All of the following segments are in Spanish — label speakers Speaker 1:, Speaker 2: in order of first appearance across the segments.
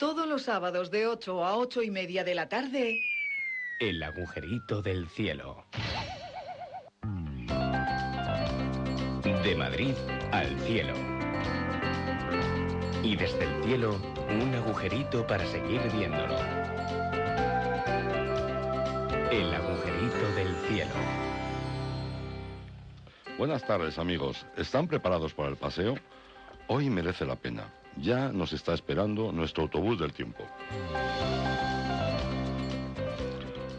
Speaker 1: Todos los sábados de 8 a 8:30 de la tarde...
Speaker 2: El agujerito del cielo. De Madrid al cielo. Y desde el cielo, un agujerito para seguir viéndolo. El agujerito del cielo.
Speaker 3: Buenas tardes, amigos. ¿Están preparados para el paseo? Hoy merece la pena. Ya nos está esperando nuestro autobús del tiempo.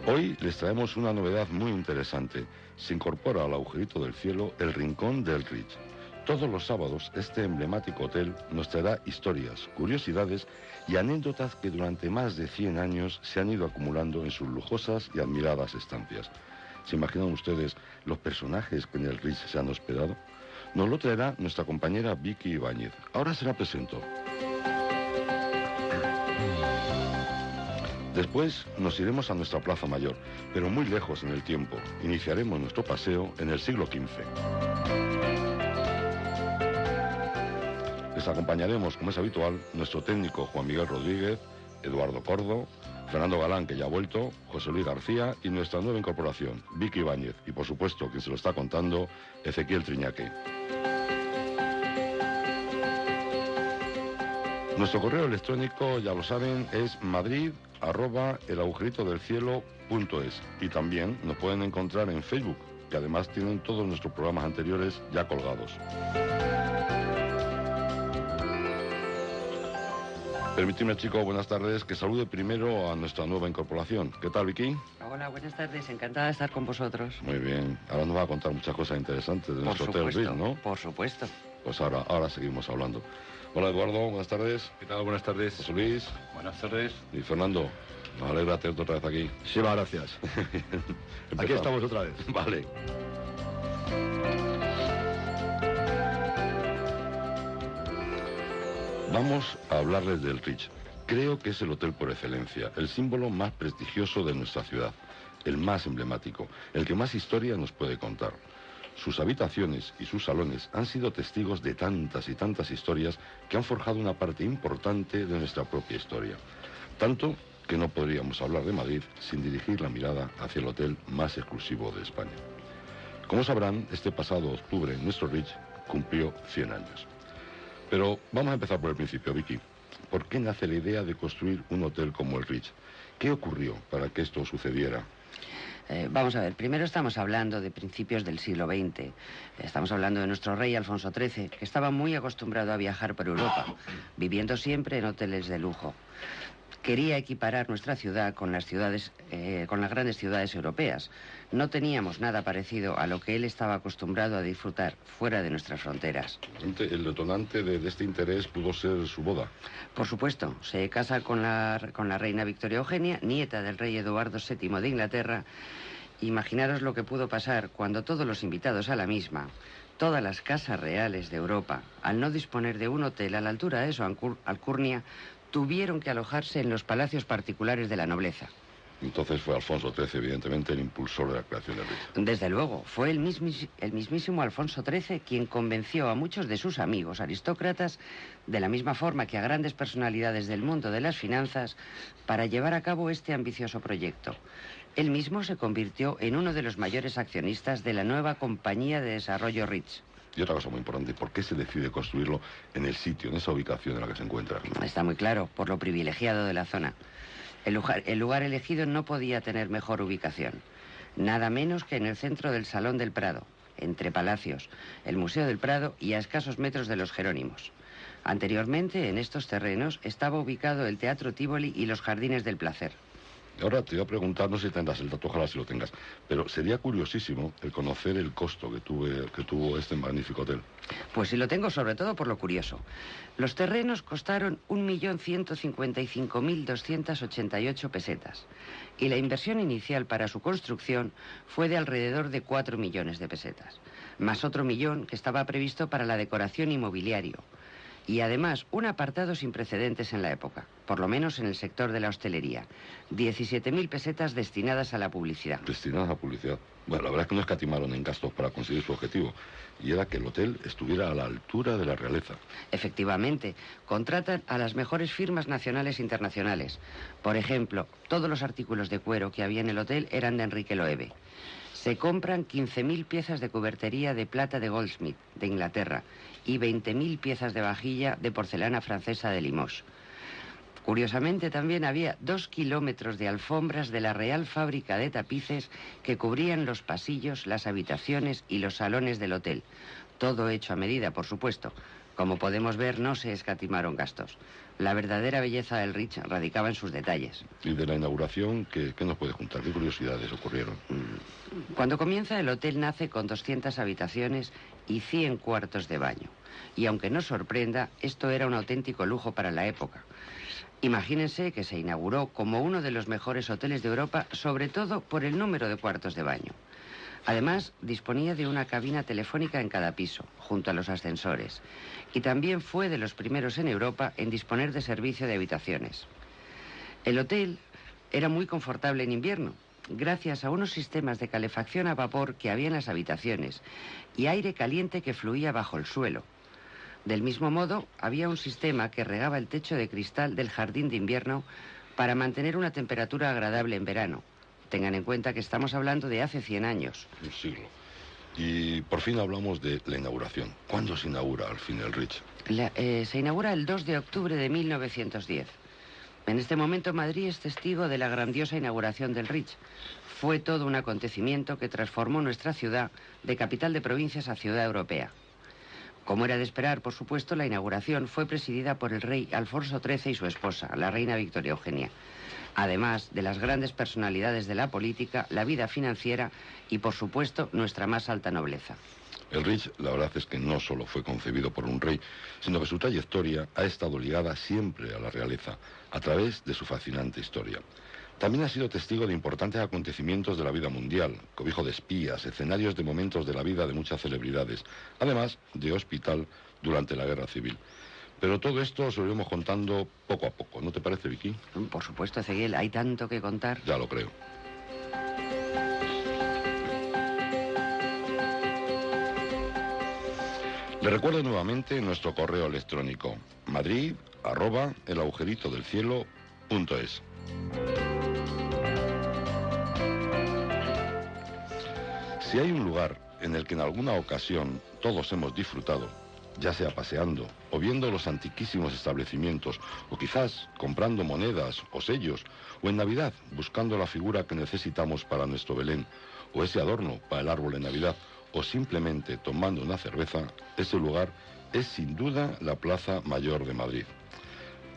Speaker 3: Hoy les traemos una novedad muy interesante. Se incorpora al agujerito del cielo el Rincón del Ritz. Todos los sábados este emblemático hotel nos traerá historias, curiosidades y anécdotas que durante más de 100 años se han ido acumulando en sus lujosas y admiradas estancias. ¿Se imaginan ustedes los personajes que en el Ritz se han hospedado? Nos lo traerá nuestra compañera Vicky Ibáñez. Ahora se la presento. Después nos iremos a nuestra Plaza Mayor, pero muy lejos en el tiempo. Iniciaremos nuestro paseo en el siglo XV. Les acompañaremos, como es habitual, nuestro técnico Juan Miguel Rodríguez, Eduardo Cordo, Fernando Galán, que ya ha vuelto, José Luis García y nuestra nueva incorporación, Vicky Ibáñez. Y por supuesto, quien se lo está contando, Ezequiel Triñaque. Nuestro correo electrónico, ya lo saben, es madrid@elagujeritodelcielo.es. Y también nos pueden encontrar en Facebook, que además tienen todos nuestros programas anteriores ya colgados. Permíteme, chicos, buenas tardes, que salude primero a nuestra nueva incorporación. ¿Qué tal, Vicky?
Speaker 4: Hola, buenas tardes, encantada de estar con vosotros.
Speaker 3: Muy bien, ahora nos va a contar muchas cosas interesantes de nuestro Hotel Ritz, ¿no?
Speaker 4: Por supuesto.
Speaker 3: Pues ahora seguimos hablando. Hola, Eduardo, buenas tardes.
Speaker 5: ¿Qué tal? Buenas tardes.
Speaker 3: José Luis.
Speaker 5: Buenas tardes.
Speaker 3: Y Fernando, nos alegra tenerte otra vez aquí.
Speaker 6: Sí, va, gracias. Aquí estamos otra vez.
Speaker 3: Vale. Vamos a hablarles del Ritz. Creo que es el hotel por excelencia, el símbolo más prestigioso de nuestra ciudad, el más emblemático, el que más historia nos puede contar. Sus habitaciones y sus salones han sido testigos de tantas y tantas historias que han forjado una parte importante de nuestra propia historia. Tanto que no podríamos hablar de Madrid sin dirigir la mirada hacia el hotel más exclusivo de España. Como sabrán, este pasado octubre nuestro Ritz cumplió 100 años. Pero vamos a empezar por el principio, Vicky. ¿Por qué nace la idea de construir un hotel como el Ritz? ¿Qué ocurrió para que esto sucediera?
Speaker 4: Vamos a ver, primero estamos hablando de principios del siglo XX. Estamos hablando de nuestro rey Alfonso XIII, que estaba muy acostumbrado a viajar por Europa, viviendo siempre en hoteles de lujo. Quería equiparar nuestra ciudad con las grandes ciudades europeas. No teníamos nada parecido a lo que él estaba acostumbrado a disfrutar fuera de nuestras fronteras.
Speaker 3: El detonante de este interés pudo ser su boda.
Speaker 4: Por supuesto, se casa con la reina Victoria Eugenia, nieta del rey Eduardo VII de Inglaterra. Imaginaros lo que pudo pasar cuando todos los invitados a la misma, todas las casas reales de Europa, al no disponer de un hotel a la altura de su alcurnia, tuvieron que alojarse en los palacios particulares de la nobleza.
Speaker 3: Entonces fue Alfonso XIII, evidentemente, el impulsor de la creación del Ritz.
Speaker 4: Desde luego, fue el mismísimo Alfonso XIII quien convenció a muchos de sus amigos aristócratas, de la misma forma que a grandes personalidades del mundo de las finanzas, para llevar a cabo este ambicioso proyecto. Él mismo se convirtió en uno de los mayores accionistas de la nueva compañía de desarrollo Ritz.
Speaker 3: Y otra cosa muy importante, ¿por qué se decide construirlo en el sitio, en esa ubicación en la que se encuentra?
Speaker 4: Está muy claro, por lo privilegiado de la zona. El lugar elegido no podía tener mejor ubicación. Nada menos que en el centro del Salón del Prado, entre Palacios, el Museo del Prado y a escasos metros de los Jerónimos. Anteriormente, en estos terrenos, estaba ubicado el Teatro Tívoli y los Jardines del Placer.
Speaker 3: Ahora te voy a preguntar, no sé si tendrás el dato, ojalá si lo tengas, pero sería curiosísimo el conocer el costo que tuvo este magnífico hotel.
Speaker 4: Pues sí lo tengo, sobre todo por lo curioso. Los terrenos costaron 1.155.288 pesetas y la inversión inicial para su construcción fue de alrededor de 4 millones de pesetas, más otro millón que estaba previsto para la decoración y mobiliario. Y además, un apartado sin precedentes en la época, por lo menos en el sector de la hostelería. 17.000 pesetas destinadas a la publicidad.
Speaker 3: Destinadas a publicidad. Bueno, la verdad es que no escatimaron en gastos para conseguir su objetivo, y era que el hotel estuviera a la altura de la realeza.
Speaker 4: Efectivamente, contratan a las mejores firmas nacionales e internacionales. Por ejemplo, todos los artículos de cuero que había en el hotel eran de Enrique Loewe. Se compran 15.000 piezas de cubertería de plata de Goldsmith, de Inglaterra, y 20.000 piezas de vajilla de porcelana francesa de Limoges. Curiosamente, también había 2 kilómetros de alfombras de la Real Fábrica de Tapices que cubrían los pasillos, las habitaciones y los salones del hotel. Todo hecho a medida, por supuesto. Como podemos ver, no se escatimaron gastos. La verdadera belleza del Ritz radicaba en sus detalles.
Speaker 3: Y de la inauguración, ¿qué nos puede contar? ¿Qué curiosidades ocurrieron?
Speaker 4: Cuando comienza, el hotel nace con 200 habitaciones y 100 cuartos de baño. Y aunque no sorprenda, esto era un auténtico lujo para la época. Imagínense que se inauguró como uno de los mejores hoteles de Europa, sobre todo por el número de cuartos de baño. Además, disponía de una cabina telefónica en cada piso, junto a los ascensores. Y también fue de los primeros en Europa en disponer de servicio de habitaciones. El hotel era muy confortable en invierno, gracias a unos sistemas de calefacción a vapor que había en las habitaciones y aire caliente que fluía bajo el suelo. Del mismo modo, había un sistema que regaba el techo de cristal del jardín de invierno para mantener una temperatura agradable en verano. Tengan en cuenta que estamos hablando de hace 100 años.
Speaker 3: Un siglo. Y por fin hablamos de la inauguración. ¿Cuándo se inaugura al fin el Ritz?
Speaker 4: Se inaugura el 2 de octubre de 1910. En este momento Madrid es testigo de la grandiosa inauguración del Ritz. Fue todo un acontecimiento que transformó nuestra ciudad de capital de provincias a ciudad europea. Como era de esperar, por supuesto, la inauguración fue presidida por el rey Alfonso XIII y su esposa, la reina Victoria Eugenia. Además de las grandes personalidades de la política, la vida financiera y, por supuesto, nuestra más alta nobleza.
Speaker 3: El Ritz, la verdad es que no solo fue concebido por un rey, sino que su trayectoria ha estado ligada siempre a la realeza, a través de su fascinante historia. También ha sido testigo de importantes acontecimientos de la vida mundial, cobijo de espías, escenarios de momentos de la vida de muchas celebridades, además de hospital durante la Guerra Civil. Pero todo esto se lo iremos contando poco a poco, ¿no te parece, Vicky?
Speaker 4: Por supuesto, Ezequiel, hay tanto que contar.
Speaker 3: Ya lo creo. Le recuerdo nuevamente nuestro correo electrónico, madrid@elagujeritodelcielo.es. Si hay un lugar en el que en alguna ocasión todos hemos disfrutado, ya sea paseando o viendo los antiquísimos establecimientos, o quizás comprando monedas o sellos, o en Navidad buscando la figura que necesitamos para nuestro Belén, o ese adorno para el árbol de Navidad, o simplemente tomando una cerveza, ese lugar es sin duda la Plaza Mayor de Madrid.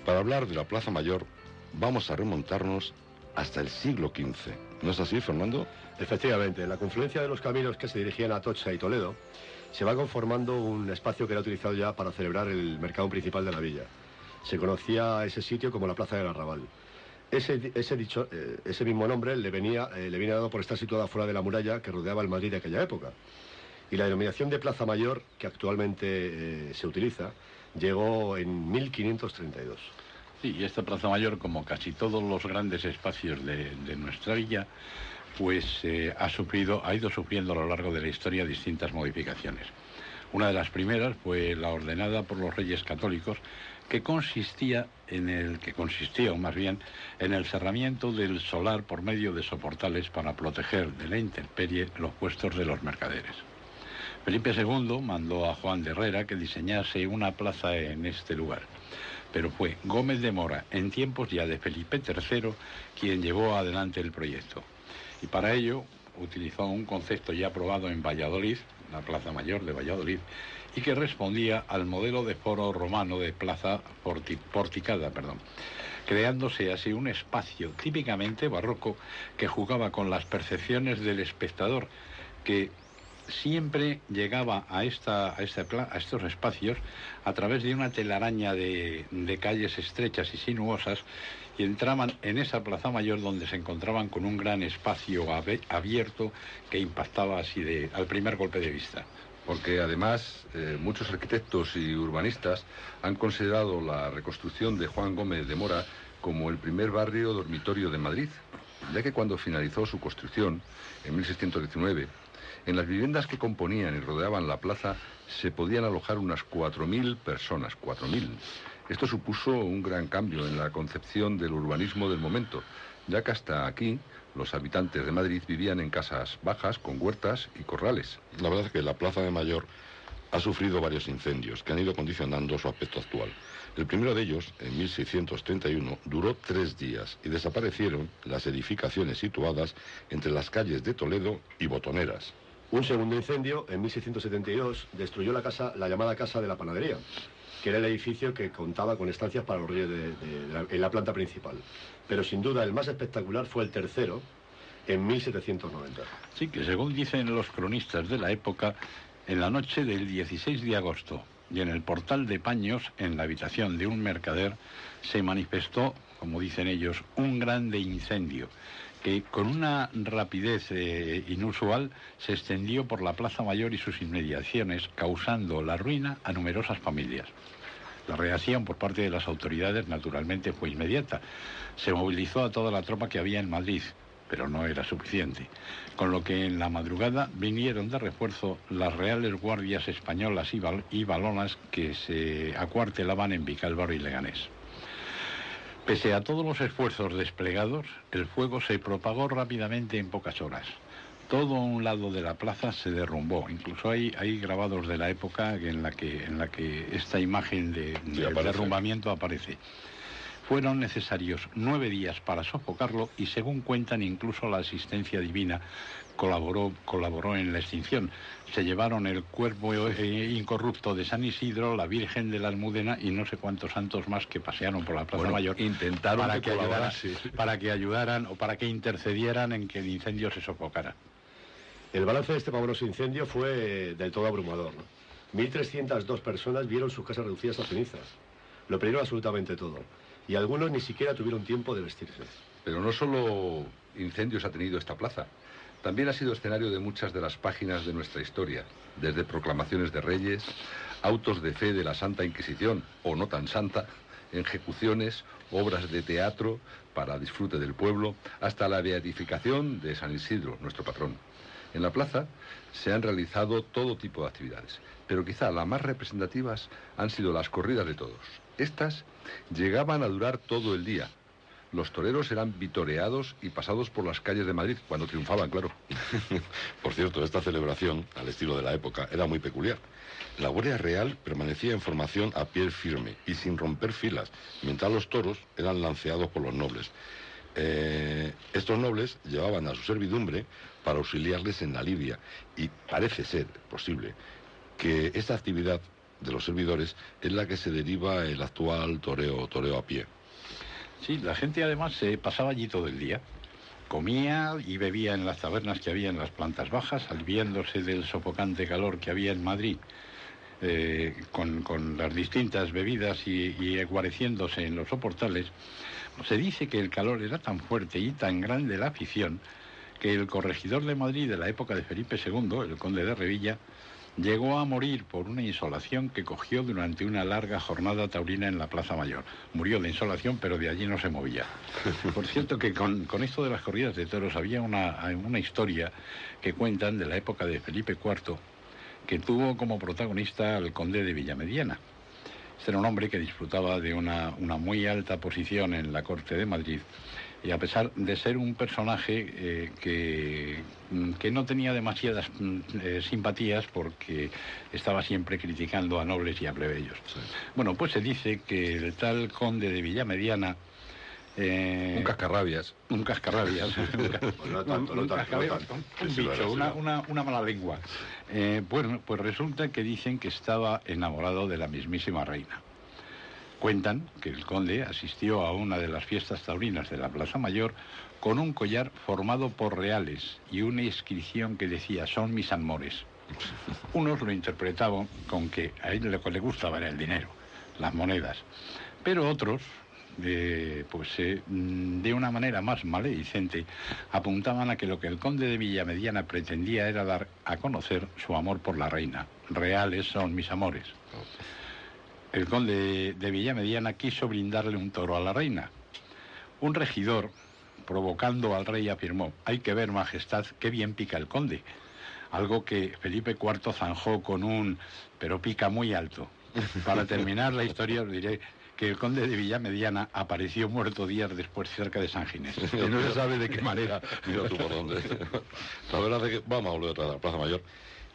Speaker 3: Para hablar de la Plaza Mayor, vamos a remontarnos hasta el siglo XV. ¿No es así, Fernando?
Speaker 6: Efectivamente, en la confluencia de los caminos que se dirigían a Atocha y Toledo, se va conformando un espacio que era utilizado ya para celebrar el mercado principal de la villa. Se conocía ese sitio como la Plaza del Arrabal. Ese mismo nombre le viene dado por estar situada fuera de la muralla que rodeaba el Madrid de aquella época. Y la denominación de Plaza Mayor, que actualmente se utiliza, llegó en 1532.
Speaker 5: Sí, y esta Plaza Mayor, como casi todos los grandes espacios de nuestra villa, pues ha ido sufriendo a lo largo de la historia distintas modificaciones. Una de las primeras fue la ordenada por los Reyes Católicos, que consistía en el cerramiento del solar por medio de soportales para proteger de la intemperie los puestos de los mercaderes. Felipe II mandó a Juan de Herrera que diseñase una plaza en este lugar, pero fue Gómez de Mora, en tiempos ya de Felipe III, quien llevó adelante el proyecto. Y para ello utilizó un concepto ya aprobado en Valladolid, la Plaza Mayor de Valladolid, y que respondía al modelo de foro romano de plaza porticada, creándose así un espacio típicamente barroco que jugaba con las percepciones del espectador, que siempre llegaba a estos espacios a través de una telaraña de calles estrechas y sinuosas, y entraban en esa Plaza Mayor donde se encontraban con un gran espacio abierto que impactaba así al primer golpe de vista.
Speaker 7: porque además muchos arquitectos y urbanistas han considerado la reconstrucción de Juan Gómez de Mora como el primer barrio dormitorio de Madrid, ya que cuando finalizó su construcción, en 1619, en las viviendas que componían y rodeaban la plaza se podían alojar unas 4.000 personas, 4.000. Esto supuso un gran cambio en la concepción del urbanismo del momento, ya que hasta aquí los habitantes de Madrid vivían en casas bajas, con huertas y corrales.
Speaker 3: La verdad es que la Plaza de Mayor ha sufrido varios incendios que han ido condicionando su aspecto actual. El primero de ellos, en 1631, duró 3 días y desaparecieron las edificaciones situadas entre las calles de Toledo y Botoneras.
Speaker 6: Un segundo incendio, en 1672, destruyó la llamada Casa de la Panadería, que era el edificio que contaba con estancias para los reyes en la planta principal. Pero sin duda el más espectacular fue el tercero, en 1790.
Speaker 5: Sí, que según dicen los cronistas de la época, en la noche del 16 de agosto y en el portal de Paños, en la habitación de un mercader, se manifestó, como dicen ellos, un grande incendio que con una rapidez inusual se extendió por la Plaza Mayor y sus inmediaciones, causando la ruina a numerosas familias. La reacción por parte de las autoridades, naturalmente, fue inmediata. Se movilizó a toda la tropa que había en Madrid, pero no era suficiente. Con lo que en la madrugada vinieron de refuerzo las reales guardias españolas y valonas que se acuartelaban en Vicálvaro y Leganés. Pese a todos los esfuerzos desplegados, el fuego se propagó rápidamente en pocas horas. Todo un lado de la plaza se derrumbó. Incluso hay grabados de la época en la que esta imagen del derrumbamiento aparece. Fueron necesarios 9 días para sofocarlo y, según cuentan, incluso la asistencia divina colaboró en la extinción. Se llevaron el cuerpo incorrupto de San Isidro, la Virgen de la Almudena y no sé cuántos santos más que pasearon por la Plaza Mayor.
Speaker 7: Intentaron
Speaker 5: para que ayudaran o para que intercedieran en que el incendio se sofocara.
Speaker 6: El balance de este pavoroso incendio fue del todo abrumador, ¿no? 1.302 personas vieron sus casas reducidas a cenizas. Lo perdieron absolutamente todo. Y algunos ni siquiera tuvieron tiempo de vestirse.
Speaker 7: Pero no solo incendios ha tenido esta plaza. También ha sido escenario de muchas de las páginas de nuestra historia, desde proclamaciones de reyes, autos de fe de la Santa Inquisición, o no tan santa, ejecuciones, obras de teatro para disfrute del pueblo, hasta la beatificación de San Isidro, nuestro patrón. En la plaza se han realizado todo tipo de actividades, pero quizá las más representativas han sido las corridas de toros. Estas llegaban a durar todo el día. Los toreros eran vitoreados y pasados por las calles de Madrid, cuando triunfaban, claro.
Speaker 3: Por cierto, esta celebración, al estilo de la época, era muy peculiar. La Guardia Real permanecía en formación a pie firme y sin romper filas, mientras los toros eran lanceados por los nobles. Estos nobles llevaban a su servidumbre para auxiliarles en la lidia, y parece ser posible que esta actividad de los servidores es la que se deriva el actual toreo a pie.
Speaker 5: Sí, la gente además se pasaba allí todo el día. Comía y bebía en las tabernas que había en las plantas bajas, aliviándose del sofocante calor que había en Madrid, con las distintas bebidas y guareciéndose en los soportales. Se dice que el calor era tan fuerte y tan grande la afición que el corregidor de Madrid de la época de Felipe II, el conde de Revilla, llegó a morir por una insolación que cogió durante una larga jornada taurina en la Plaza Mayor. Murió de insolación, pero de allí no se movía. Por cierto que con esto de las corridas de toros había una historia que cuentan de la época de Felipe IV, que tuvo como protagonista al conde de Villamediana. Este era un hombre que disfrutaba de una muy alta posición en la corte de Madrid, y a pesar de ser un personaje que no tenía demasiadas simpatías, porque estaba siempre criticando a nobles y a plebeyos. Sí. Bueno, pues se dice que el tal conde de Villamediana...
Speaker 7: un cascarrabias.
Speaker 5: Un cascarrabias. Un bicho, una mala lengua. Bueno, pues resulta que dicen que estaba enamorado de la mismísima reina. Cuentan que el conde asistió a una de las fiestas taurinas de la Plaza Mayor con un collar formado por reales y una inscripción que decía: son mis amores. Unos lo interpretaban con que a él lo que le gustaba era el dinero, las monedas, pero otros de una manera más maledicente, apuntaban a que lo que el conde de Villamediana pretendía era dar a conocer su amor por la reina. Reales son mis amores. El conde de Villamediana quiso brindarle un toro a la reina. Un regidor, provocando al rey, afirmó: «Hay que ver, majestad, qué bien pica el conde». Algo que Felipe IV zanjó con un «pero pica muy alto». Para terminar la historia os diré que el conde de Villamediana apareció muerto días después cerca de San Ginés.
Speaker 3: Y no se sabe de qué manera. Mira tú por dónde. La verdad es que vamos a volver otra vez a la Plaza Mayor.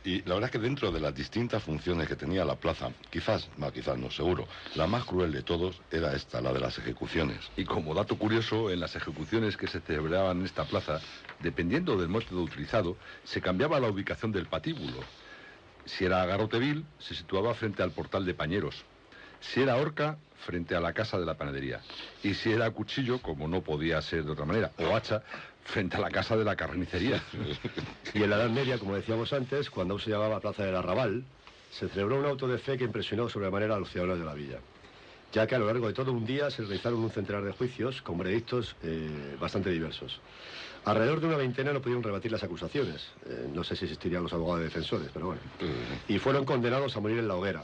Speaker 3: Y la verdad es que dentro de las distintas funciones que tenía la plaza, quizás no, seguro, la más cruel de todos era esta, la de las ejecuciones.
Speaker 7: Y como dato curioso, en las ejecuciones que se celebraban en esta plaza, dependiendo del método utilizado, se cambiaba la ubicación del patíbulo. Si era garrote vil, se situaba frente al portal de Pañeros. Si era horca, frente a la casa de la panadería. Y si era cuchillo, como no podía ser de otra manera, o hacha, frente a la casa de la carnicería.
Speaker 6: Y en la Edad Media, como decíamos antes, cuando aún se llamaba Plaza del Arrabal, se celebró un auto de fe que impresionó sobremanera a los ciudadanos de la villa, ya que a lo largo de todo un día se realizaron un centenar de juicios con veredictos bastante diversos. Alrededor de una veintena no pudieron rebatir las acusaciones. No sé si existirían los abogados defensores, pero bueno. Y fueron condenados a morir en la hoguera,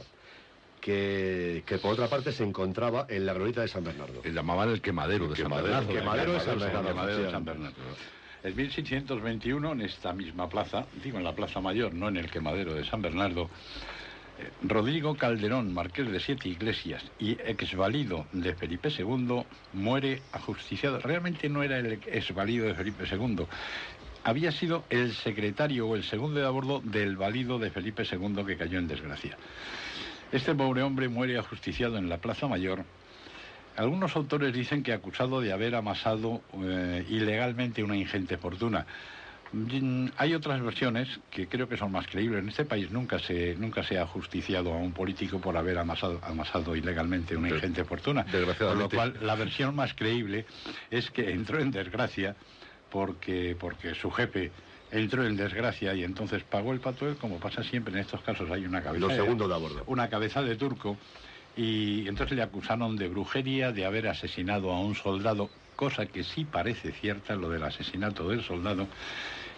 Speaker 6: que por otra parte se encontraba en la glorieta de San Bernardo.
Speaker 7: Le llamaban el quemadero de San Bernardo.
Speaker 6: El quemadero de San Bernardo.
Speaker 5: El quemadero de San Bernardo. En 1621, en esta misma plaza, digo en la Plaza Mayor, no en el quemadero de San Bernardo, Rodrigo Calderón, marqués de Siete Iglesias y exvalido de Felipe II, muere ajusticiado. Realmente no era el exvalido de Felipe II, había sido el secretario o el segundo de a bordo del valido de Felipe II que cayó en desgracia. Este pobre hombre muere ajusticiado en la Plaza Mayor. Algunos autores dicen que acusado de haber amasado ilegalmente una ingente fortuna. Hay otras versiones que creo que son más creíbles. En este país nunca se ha ajusticiado a un político por haber amasado ilegalmente una ingente fortuna.
Speaker 7: Desgraciadamente.
Speaker 5: Por lo cual, la versión más creíble es que entró en desgracia porque su jefe entró en desgracia y entonces pagó el patuel. Como pasa siempre en estos casos, hay una cabeza una cabeza de turco, y entonces le acusaron de brujería, de haber asesinado a un soldado, cosa que sí parece cierta, lo del asesinato del soldado,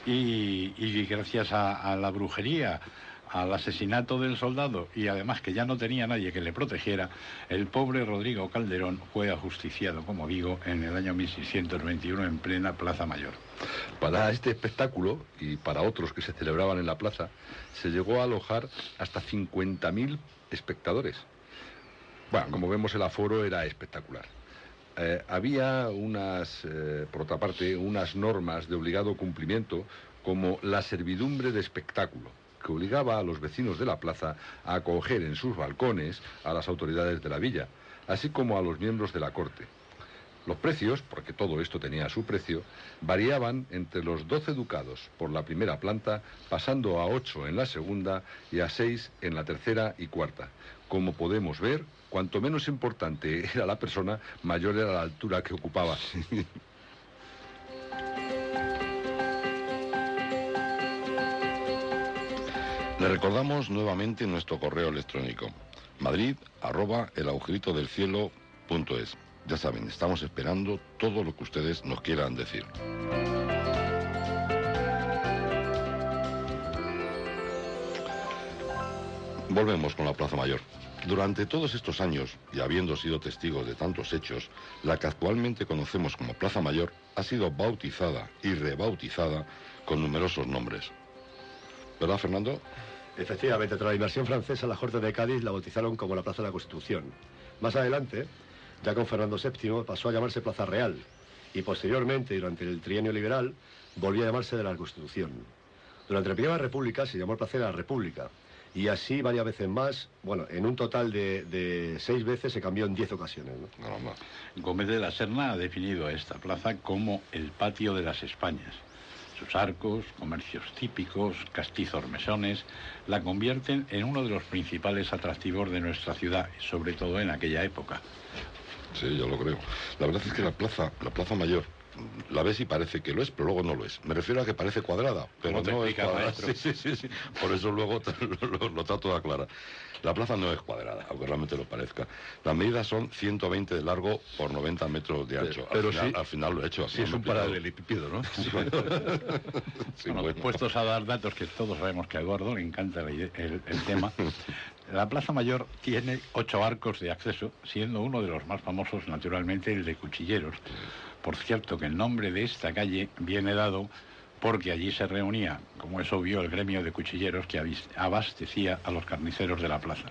Speaker 5: y gracias a la brujería, al asesinato del soldado, y además que ya no tenía nadie que le protegiera, el pobre Rodrigo Calderón fue ajusticiado, como digo, en el año 1621 en plena Plaza Mayor.
Speaker 7: Para este espectáculo y para otros que se celebraban en la plaza, se llegó a alojar hasta 50.000 espectadores. Bueno, como vemos, el aforo era espectacular. Había por otra parte, unas normas de obligado cumplimiento, como la servidumbre de espectáculo, que obligaba a los vecinos de la plaza a acoger en sus balcones a las autoridades de la villa, así como a los miembros de la corte. Los precios, porque todo esto tenía su precio, variaban entre los 12 ducados por la primera planta, pasando a 8 en la segunda y a 6 en la tercera y cuarta. Como podemos ver, cuanto menos importante era la persona, mayor era la altura que ocupaba.
Speaker 3: Le recordamos nuevamente nuestro correo electrónico: madrid@elagujeritodelcielo.es. Ya saben, estamos esperando todo lo que ustedes nos quieran decir. Volvemos con la Plaza Mayor. Durante todos estos años, y habiendo sido testigos de tantos hechos, la que actualmente conocemos como Plaza Mayor ha sido bautizada y rebautizada con numerosos nombres. ¿Verdad, Fernando?
Speaker 6: Efectivamente, tras la invasión francesa, la Corte de Cádiz la bautizaron como la Plaza de la Constitución. Más adelante, ya con Fernando VII, pasó a llamarse Plaza Real, y posteriormente, durante el trienio liberal, volvió a llamarse de la Constitución. Durante la Primera República se llamó Plaza de la República, y así varias veces más. Bueno, en un total de 6 veces se cambió en 10 ocasiones, ¿no?
Speaker 5: Gómez de la Serna ha definido a esta plaza como el patio de las Españas. Sus arcos, comercios típicos, castizos mesones, la convierten en uno de los principales atractivos de nuestra ciudad, sobre todo en aquella época.
Speaker 3: Sí, yo lo creo. La verdad es que la Plaza Mayor la ves y parece que lo es, pero luego no lo es. Me refiero a que parece cuadrada, pero no es cuadrada. Sí. Por eso luego lo trato de aclarar. La plaza no es cuadrada, aunque realmente lo parezca. Las medidas son 120 de largo por 90 metros de ancho.
Speaker 7: Pero
Speaker 3: al final lo he hecho.
Speaker 7: Sí, es un paralelepípedo, ¿no?
Speaker 3: Sí,
Speaker 5: bueno, puestos a dar datos, que todos sabemos que a Eduardo le encanta el tema. La Plaza Mayor tiene 8 arcos de acceso, siendo uno de los más famosos, naturalmente, el de Cuchilleros. Por cierto, que el nombre de esta calle viene dado porque allí se reunía, como es obvio, el gremio de cuchilleros que abastecía a los carniceros de la plaza.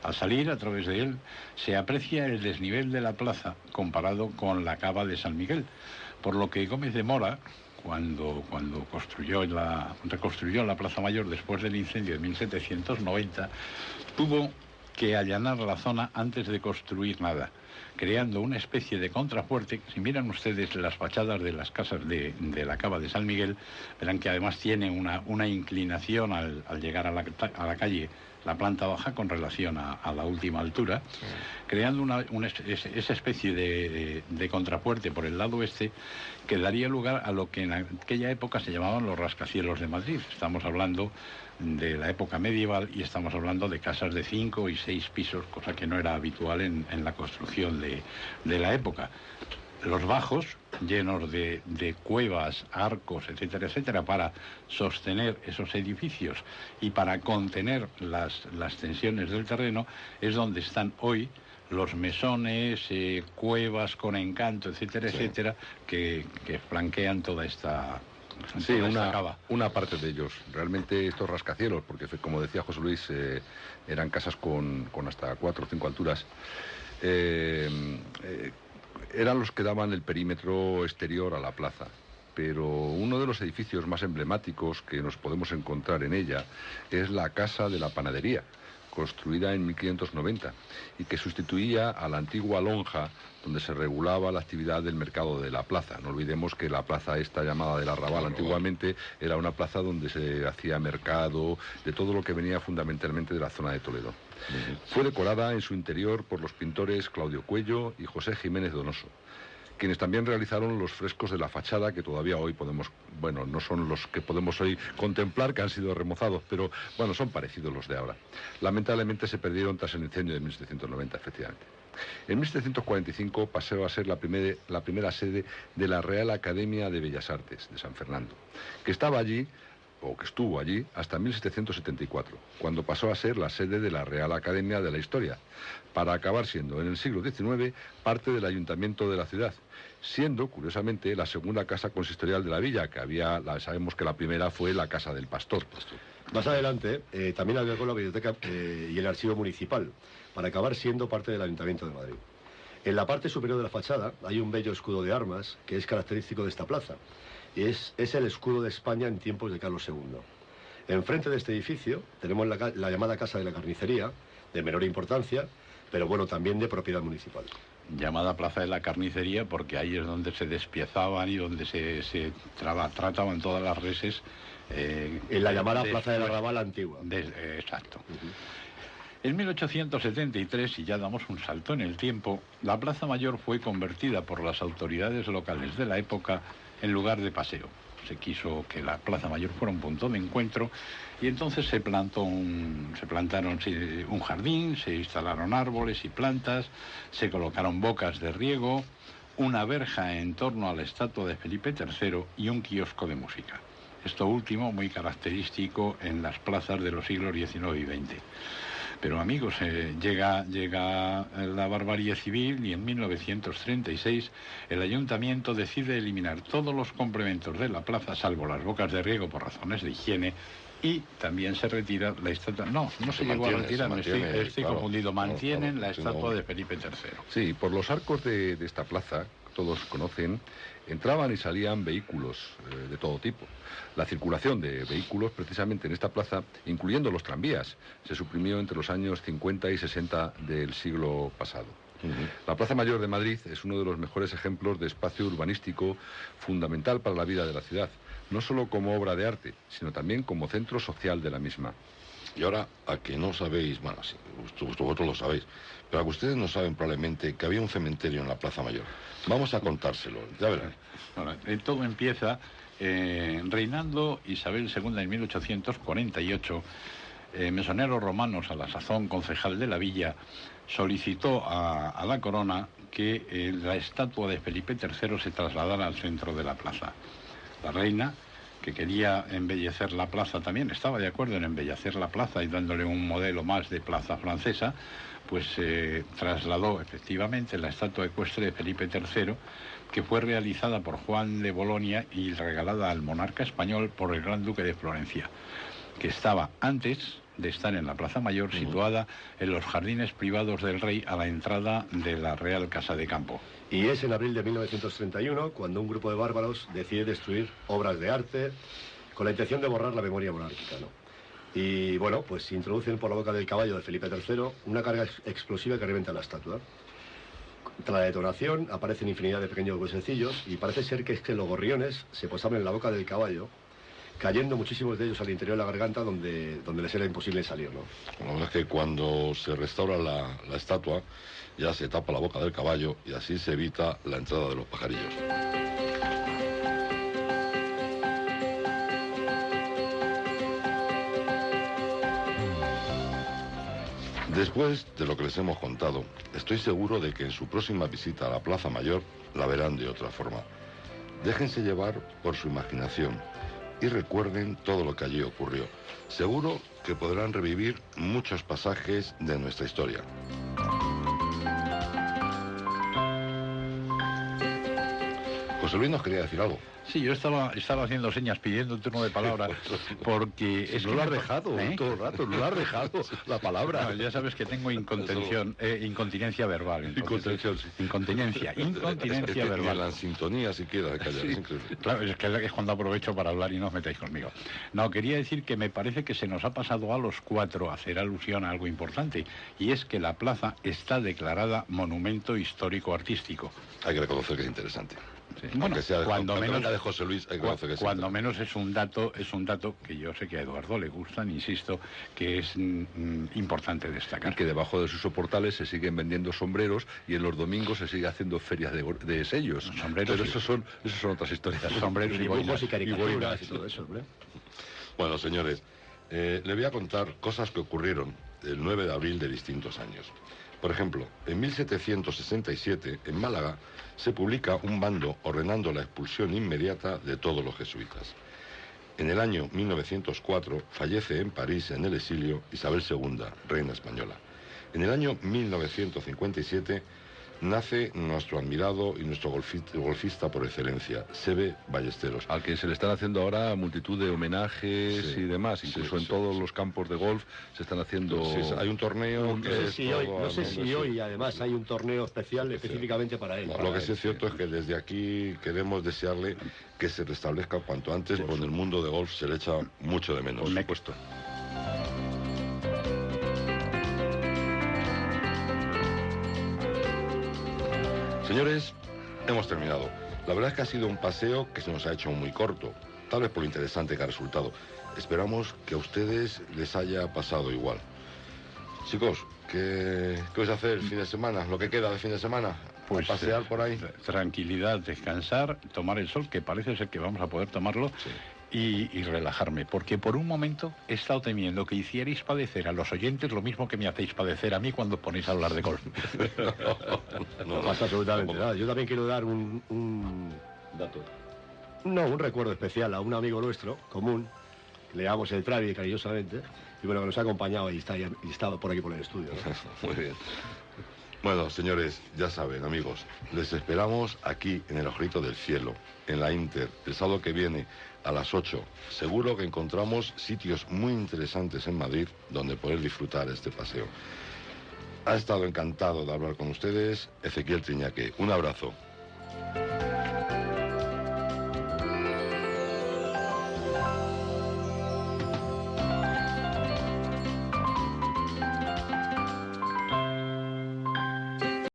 Speaker 5: Al salir a través de él se aprecia el desnivel de la plaza comparado con la cava de San Miguel, por lo que Gómez de Mora, cuando reconstruyó la Plaza Mayor después del incendio de 1790, tuvo que allanar la zona antes de construir nada, creando una especie de contrafuerte. Si miran ustedes las fachadas de las casas de la cava de San Miguel, verán que además tiene una inclinación al llegar a la calle, la planta baja, con relación a la última altura, creando esa especie de contrafuerte por el lado oeste, que daría lugar a lo que en aquella época se llamaban los rascacielos de Madrid. Estamos hablando de la época medieval y estamos hablando de casas de 5 y 6 pisos, cosa que no era habitual en la construcción de la época. Los bajos, llenos de cuevas, arcos, etcétera, etcétera, para sostener esos edificios y para contener las tensiones del terreno, es donde están hoy los mesones, cuevas con encanto, etcétera, etcétera, que flanquean toda esta...
Speaker 7: Sí, una parte de ellos. Realmente estos rascacielos, porque como decía José Luis, eran casas con hasta 4 o 5 alturas, eran los que daban el perímetro exterior a la plaza. Pero uno de los edificios más emblemáticos que nos podemos encontrar en ella es la Casa de la Panadería, construida en 1590, y que sustituía a la antigua lonja donde se regulaba la actividad del mercado de la plaza. No olvidemos que la plaza esta llamada del Arrabal antiguamente era una plaza donde se hacía mercado de todo lo que venía fundamentalmente de la zona de Toledo. Fue decorada en su interior por los pintores Claudio Cuello y José Jiménez Donoso, quienes también realizaron los frescos de la fachada que todavía hoy podemos, bueno, no son los que podemos hoy contemplar, que han sido remozados, pero bueno, son parecidos los de ahora. Lamentablemente se perdieron tras el incendio de 1790, efectivamente. En 1745 pasó a ser la primera sede de la Real Academia de Bellas Artes de San Fernando, que estaba allí, o que estuvo allí, hasta 1774, cuando pasó a ser la sede de la Real Academia de la Historia, para acabar siendo en el siglo XIX parte del ayuntamiento de la ciudad, siendo, curiosamente, la segunda casa consistorial de la villa, que sabemos que la primera fue la Casa del Pastor.
Speaker 6: Más adelante, también albergó la biblioteca y el archivo municipal, para acabar siendo parte del Ayuntamiento de Madrid. En la parte superior de la fachada hay un bello escudo de armas, que es característico de esta plaza. Es el escudo de España en tiempos de Carlos II. Enfrente de este edificio tenemos la llamada Casa de la Carnicería, de menor importancia, pero bueno, también de propiedad municipal.
Speaker 5: Llamada Plaza de la Carnicería porque ahí es donde se despiezaban y donde se trataban todas las reses.
Speaker 6: En la llamada Plaza del Arrabal antigua.
Speaker 5: Exacto. En 1873, y ya damos un salto en el tiempo, la Plaza Mayor fue convertida por las autoridades locales de la época en lugar de paseo. Se quiso que la Plaza Mayor fuera un punto de encuentro y entonces se plantaron un jardín, se instalaron árboles y plantas, se colocaron bocas de riego, una verja en torno a la estatua de Felipe III y un kiosco de música. Esto último muy característico en las plazas de los siglos XIX y XX. Pero amigos, llega la barbarie civil y en 1936 el ayuntamiento decide eliminar todos los complementos de la plaza, salvo las bocas de riego por razones de higiene, y también se retira la estatua. No se llegó a retirar, estoy confundido. Mantienen la estatua de Felipe III.
Speaker 7: Sí, por los arcos de esta plaza, todos conocen, entraban y salían vehículos de todo tipo. La circulación de vehículos, precisamente en esta plaza, incluyendo los tranvías, se suprimió entre los años 50 y 60 del siglo pasado. La Plaza Mayor de Madrid es uno de los mejores ejemplos de espacio urbanístico fundamental para la vida de la ciudad, no solo como obra de arte, sino también como centro social de la misma.
Speaker 3: Y ahora, a que no sabéis, bueno, sí, vosotros lo sabéis, pero a que ustedes no saben probablemente que había un cementerio en la Plaza Mayor. Vamos a contárselo, ya verán.
Speaker 5: Bueno, todo empieza reinando Isabel II en 1848. Mesoneros romanos, a la sazón concejal de la villa, solicitó a la corona que la estatua de Felipe III se trasladara al centro de la plaza. La reina, que quería embellecer la plaza también, estaba de acuerdo en embellecer la plaza y dándole un modelo más de plaza francesa, pues trasladó efectivamente la estatua ecuestre de Felipe III, que fue realizada por Juan de Bolonia y regalada al monarca español por el Gran Duque de Florencia, que estaba antes de estar en la Plaza Mayor, situada en los jardines privados del rey a la entrada de la Real Casa de Campo.
Speaker 6: Y es en abril de 1931 cuando un grupo de bárbaros decide destruir obras de arte con la intención de borrar la memoria monárquica, ¿no? Y bueno, pues introducen por la boca del caballo de Felipe III una carga explosiva que revienta la estatua. Tras la detonación aparecen infinidad de pequeños huecos sencillos y parece ser que es que los gorriones se posaban en la boca del caballo, cayendo muchísimos de ellos al interior de la garganta donde les era imposible salir, ¿no?
Speaker 3: La verdad es que cuando se restaura la estatua ya se tapa la boca del caballo y así se evita la entrada de los pajarillos. Después de lo que les hemos contado, estoy seguro de que en su próxima visita a la Plaza Mayor la verán de otra forma. Déjense llevar por su imaginación y recuerden todo lo que allí ocurrió. Seguro que podrán revivir muchos pasajes de nuestra historia. José Luis nos quería decir algo.
Speaker 5: Sí, yo estaba haciendo señas pidiendo un turno de palabra porque
Speaker 3: es que no lo has dejado todo el rato, no lo has dejado la palabra.
Speaker 5: No, ya sabes que tengo incontinencia verbal. Entonces, incontinencia verbal.
Speaker 3: La sintonía si queda callar, sí. Es increíble.
Speaker 5: Claro, es que es cuando aprovecho para hablar y no os metáis conmigo. No, quería decir que me parece que se nos ha pasado a los cuatro hacer alusión a algo importante, y es que la plaza está declarada monumento histórico artístico.
Speaker 3: Hay que reconocer que es interesante.
Speaker 5: Sí. Bueno, cuando menos
Speaker 3: de José Luis, hay que conocer que
Speaker 5: cuando menos es un dato que yo sé que a Eduardo le gustan, insisto, que es importante destacar.
Speaker 7: Y que debajo de sus soportales se siguen vendiendo sombreros y en los domingos se sigue haciendo ferias de sellos.
Speaker 5: Sombreros.
Speaker 7: Pero esos son otras historias.
Speaker 5: Sombreros y boinas
Speaker 6: y caricaturas y todo eso, hombre.
Speaker 3: Bueno, señores, le voy a contar cosas que ocurrieron el 9 de abril de distintos años. Por ejemplo, en 1767, en Málaga, se publica un bando ordenando la expulsión inmediata de todos los jesuitas. En el año 1904 fallece en París, en el exilio, Isabel II, reina española. En el año 1957 nace nuestro admirado y nuestro golfista por excelencia, Seve Ballesteros.
Speaker 7: Al que se le están haciendo ahora multitud de homenajes y demás, incluso en todos los campos de golf se están haciendo...
Speaker 3: hay un torneo que
Speaker 6: no sé si hoy además hay un torneo especial específicamente para él.
Speaker 3: Lo que sí es cierto es que desde aquí queremos desearle que se restablezca cuanto antes, porque en el mundo de golf se le echa mucho de menos.
Speaker 5: Me he puesto.
Speaker 3: Señores, hemos terminado. La verdad es que ha sido un paseo que se nos ha hecho muy corto, tal vez por lo interesante que ha resultado. Esperamos que a ustedes les haya pasado igual. Chicos, ¿qué vais a hacer el fin de semana? ¿Lo que queda de fin de semana?
Speaker 5: Pues
Speaker 3: pasear por ahí.
Speaker 5: Tranquilidad, descansar, tomar el sol, que parece ser que vamos a poder tomarlo. Sí. Y relajarme, porque por un momento he estado temiendo que hicierais padecer a los oyentes lo mismo que me hacéis padecer a mí cuando os ponéis a hablar de golf.
Speaker 6: No pasa absolutamente nada. Yo también quiero dar un
Speaker 3: dato.
Speaker 6: No, un recuerdo especial a un amigo nuestro, común, que le llamamos el Travi cariñosamente, y bueno, que nos ha acompañado y está por aquí por el estudio, ¿no?
Speaker 3: Muy bien. Bueno, señores, ya saben, amigos, les esperamos aquí en el Ojito del Cielo, en la Inter, el sábado que viene a las 8. Seguro que encontramos sitios muy interesantes en Madrid donde poder disfrutar este paseo. Ha estado encantado de hablar con ustedes, Ezequiel Triñaque. Un abrazo.